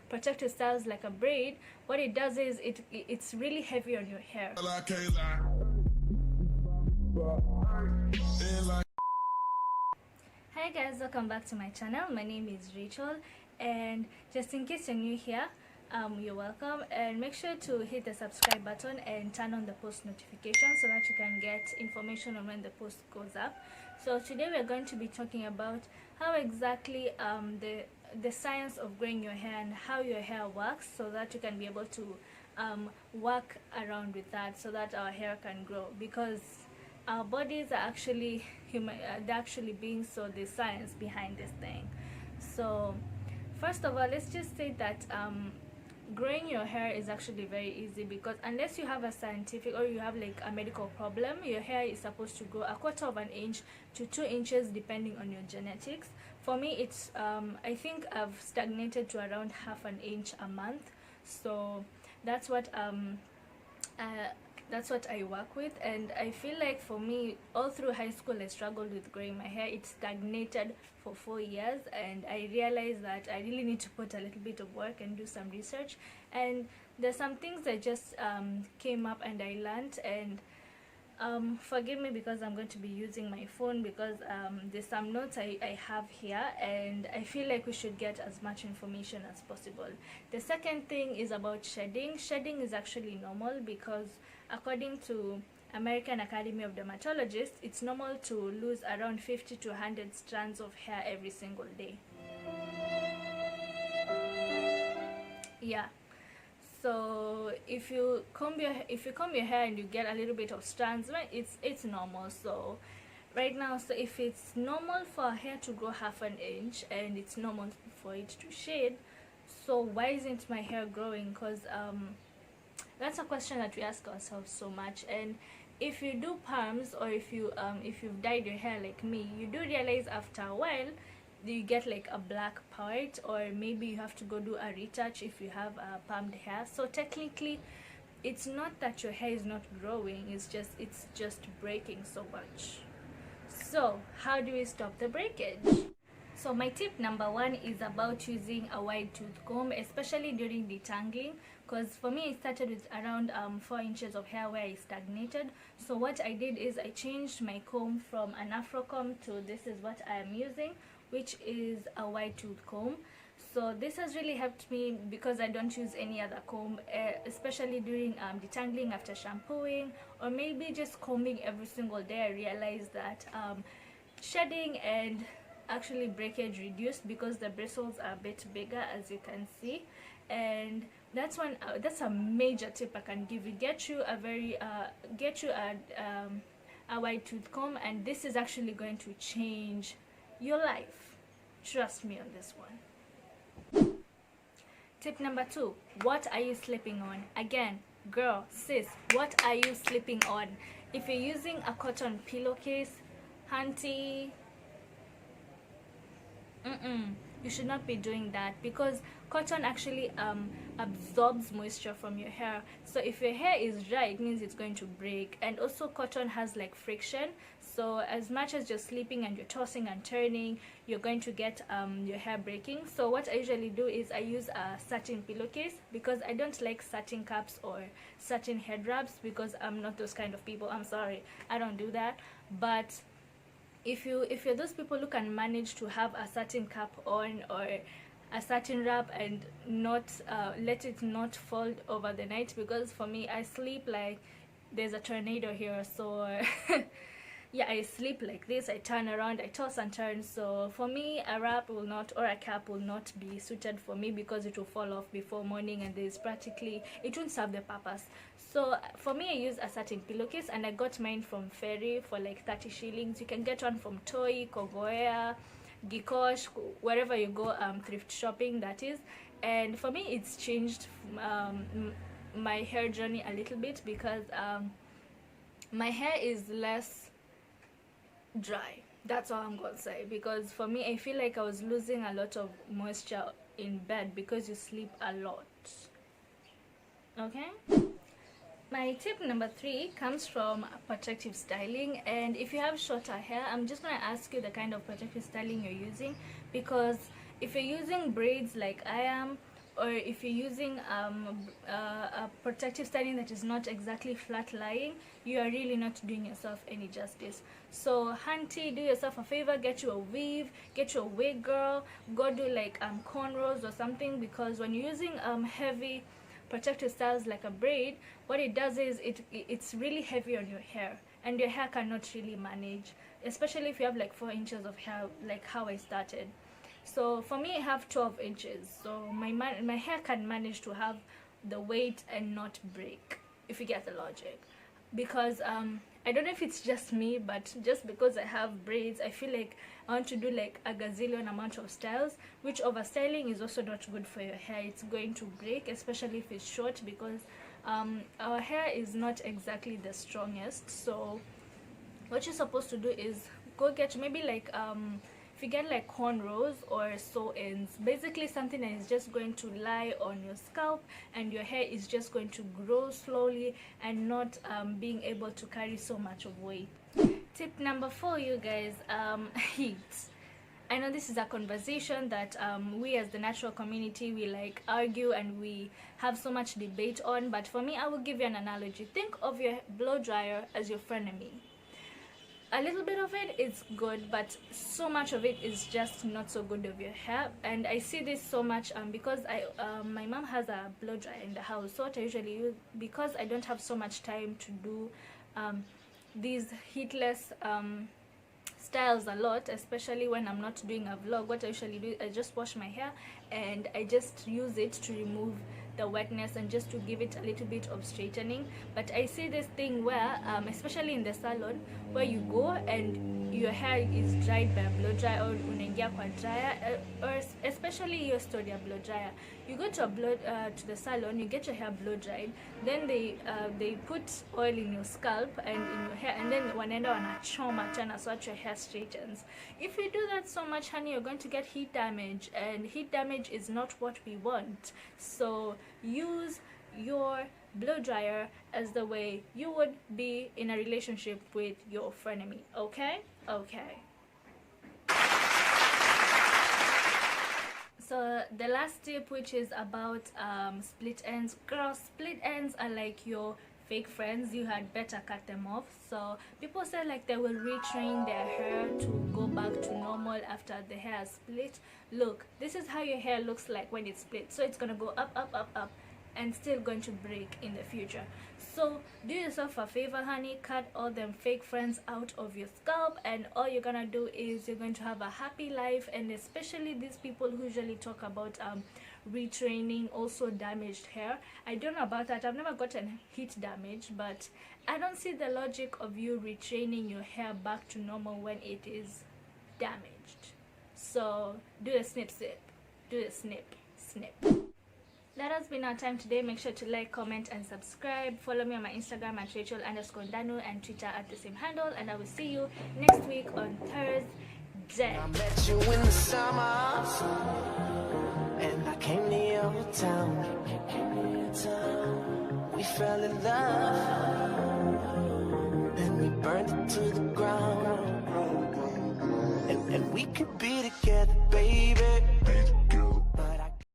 protective styles like a braid, what it does is it's really heavy on your hair. Hi guys, welcome back to my channel. My name is Rachel, and just in case you're new here, you're welcome, and make sure to hit the subscribe button and turn on the post notification so that you can get information on when the post goes up. So today we're going to be talking about how exactly the science of growing your hair and how your hair works, so that you can be able to work around with that, so that our hair can grow, because our bodies are actually human, they're actually beings, so there's science behind this thing. So first of all, let's just say that growing your hair is actually very easy, because unless you have a scientific or you have like a medical problem, your hair is supposed to grow 1/4 of an inch to 2 inches depending on your genetics. For me, it's I think I've stagnated to around 1/2 inch a month, so that's what I work with. And I feel like for me, all through high school I struggled with growing my hair. It stagnated for 4 years, and I realized that I really need to put a little bit of work and do some research, and there's some things that just came up and I learned. And forgive me because I'm going to be using my phone, because there's some notes I have here, and I feel like we should get as much information as possible. The second thing is about shedding. Shedding is actually normal, because according to American Academy of Dermatologists, it's normal to lose around 50 to 100 strands of hair every single day. Yeah. So if you comb your hair and you get a little bit of strands, right, it's normal. So right now, so if it's normal for a hair to grow 1/2 inch and it's normal for it to shed, so why isn't my hair growing? Because that's a question that we ask ourselves so much. And if you do perms, or if you've dyed your hair like me, you do realize after a while you get like a black part, or maybe you have to go do a retouch if you have permed hair. So technically it's not that your hair is not growing, it's just breaking so much. So how do we stop the breakage? So my tip number 1 is about using a wide tooth comb, especially during detangling, because for me it started with around 4 inches of hair where I stagnated. So what I did is I changed my comb from an afro comb to this is what I am using, which is a wide tooth comb. So this has really helped me, because I don't use any other comb, especially during detangling after shampooing, or maybe just combing every single day. I realized that shedding and actually breakage reduced, because the bristles are a bit bigger, as you can see. And that's a major tip I can give you. Get you a wide tooth comb, and this is actually going to change your life. Trust me on this one. Tip number 2, what are you sleeping on? Again, girl, sis, what are you sleeping on? If you're using a cotton pillowcase, auntie, you should not be doing that, because cotton actually absorbs moisture from your hair. So if your hair is dry, it means it's going to break. And also cotton has like friction, so as much as you're sleeping and you're tossing and turning, you're going to get your hair breaking. So what I usually do is I use a satin pillowcase, because I don't like satin caps or satin head wraps, because I'm not those kind of people. I'm sorry, I don't do that. But if you're those people who can manage to have a satin cap on, or a satin wrap, and not let it not fall over the night, because for me, I sleep like there's a tornado here. So yeah, I sleep like this, I turn around, I toss and turn. So for me, a wrap will not, or a cap will not be suited for me, because it will fall off before morning, and it won't serve the purpose. So for me, I use a satin pillowcase, and I got mine from Ferry for like 30 shillings. You can get one from Toy, Kogoya, Gikosh, wherever you go, thrift shopping, that is. And for me, it's changed my hair journey a little bit, because my hair is less dry. That's all I'm gonna say, because for me, I feel like I was losing a lot of moisture in bed, because you sleep a lot. Okay, my tip number 3 comes from protective styling. And if you have shorter hair, I'm just gonna ask you the kind of protective styling you're using, because if you're using braids like I am, or if you're using a protective styling that is not exactly flat lying, you are really not doing yourself any justice. So hunty, do yourself a favor, get you a weave, get you a wig, girl. Go do like cornrows or something, because when you're using heavy protective styles like a braid, what it does is it's really heavy on your hair, and your hair cannot really manage, especially if you have like 4 inches of hair, like how I started. So for me, I have 12 inches, so my hair can manage to have the weight and not break, if you get the logic. Because I don't know if it's just me, but just because I have braids, I feel like I want to do like a gazillion amount of styles, which over styling is also not good for your hair. It's going to break, especially if it's short, because our hair is not exactly the strongest. So what you're supposed to do is go get maybe like if you get like cornrows or sew-ins, basically something that is just going to lie on your scalp, and your hair is just going to grow slowly and not being able to carry so much of weight. Tip number 4, you guys, heat. I know this is a conversation that we as the natural community, we like argue and we have so much debate on, but for me, I will give you an analogy. Think of your blow dryer as your frenemy. A little bit of it is good, but so much of it is just not so good of your hair. And I see this so much because my mom has a blow dryer in the house, so what I usually use, because I don't have so much time to do these heatless styles a lot, especially when I'm not doing a vlog, what I usually do, I just wash my hair and I just use it to remove the wetness and just to give it a little bit of straightening. But I see this thing where especially in the salon, where you go and your hair is dried by a blow dryer, or unaingia kwa dryer, or especially your studio blow dryer. You go to to the salon, you get your hair blow dried, then they put oil in your scalp and in your hair, and then wanaenda wanachoma tena so that your hair straightens. If you do that so much, honey, you're going to get heat damage, and heat damage is not what we want. So use your blow dryer as the way you would be in a relationship with your frenemy. Okay? So the last tip, which is about split ends. Girls, split ends are like your fake friends. You had better cut them off. So people say like they will retrain their hair to go back to normal after the hair is split. Look, this is how your hair looks like when it's split. So it's gonna go up and still going to break in the future. So do yourself a favor, honey, cut all them fake friends out of your scalp, and all you're gonna do is you're going to have a happy life. And especially these people who usually talk about retraining also damaged hair. I don't know about that. I've never gotten heat damage, but I don't see the logic of you retraining your hair back to normal when it is damaged. So do the snip snip, do the snip snip. That has been our time today. Make sure to like, comment, and subscribe. Follow me on my Instagram at Rachel_Ndanu and Twitter at the same handle. And I will see you next week on Thursday. I met you in the summer, and I came to your town. We fell in love, then we burned it to the ground. And we could be together, baby.